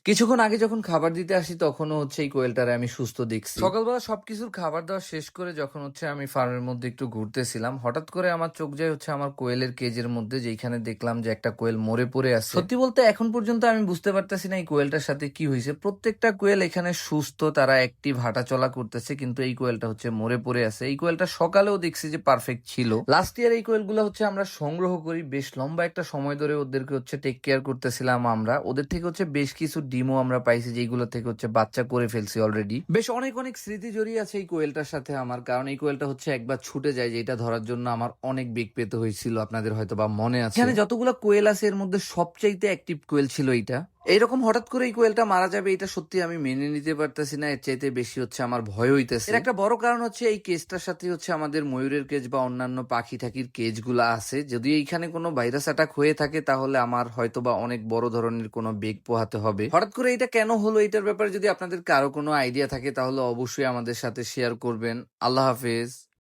কিছুক্ষণ আগে যখন খাবার দিতে আসি তখনও এই কোয়েলটারে আমি সুস্থ দেখছি। সকালবেলা সবকিছুর খাবার দাওয়া শেষ করে যখন আমি ফার্মের মধ্যে একটু ঘুরতেছিলাম, হঠাৎ করে আমার চোখ যায় আমার কোয়েলের কেজের মধ্যে, যেখানে দেখলাম যে একটা কোয়েল মরে পড়ে আছে। সত্যি বলতে এখন পর্যন্ত আমি বুঝতে পারতেছি না এই কোয়েলটার সাথে কি হয়েছে। প্রত্যেকটা কোয়েল এখানে সুস্থ, তারা অ্যাক্টিভ হাঁটাচলা করতেছে, কিন্তু এই কোয়েলটা মরে পড়ে আছে। এই কোয়েলটা সকালেও দেখছি যে পারফেক্ট ছিল। লাস্ট ইয়ার এই কোয়েলগুলো আমরা সংগ্রহ করি, বেশ লম্বা একটা সময় ধরে ওদেরকে টেক কেয়ার করতেছিলাম আমরা। ওদের থেকে বেশ কিছু ডিমও আমরা পাইছি, যেগুলো থেকে বাচ্চা করে ফেলছি অলরেডি। বেশ অনেক অনেক স্মৃতি জড়িয়ে আছে এই কোয়েলটার সাথে আমার, কারণ এই কোয়েলটা একবার ছুটে যায়, যেটা ধরার জন্য আমার অনেক বেগ পেতে হয়েছিল। আপনাদের হয়তো বা মনে আছে, এখানে যতগুলো কোয়েল আছে এর মধ্যে সবচাইতে অ্যাক্টিভ কোয়েল ছিল এইটা। এইরকম হঠাৎ করে এই কোয়েলটা মারা যাবে, এটা সত্যি আমি মেনে নিতে পারতেছি না। এর চাইতে বেশি আমার ভয় হইতেছে। এর একটা বড় কারণ এই কেজটার সাথে আমাদের ময়ূরের কেজ বা অন্যান্য পাখি টাকির কেজ গুলা আছে। যদি এইখানে কোনো ভাইরাস অ্যাটাক হয়ে থাকে তাহলে আমার হয়তো বা অনেক বড় ধরনের কোনো বেগ পোহাতে হবে। হঠাৎ করে এটা কেন হলো, এটার ব্যাপারে যদি আপনাদের কারো কোনো আইডিয়া থাকে তাহলে অবশ্যই আমাদের সাথে শেয়ার করবেন। আল্লাহ হাফেজ।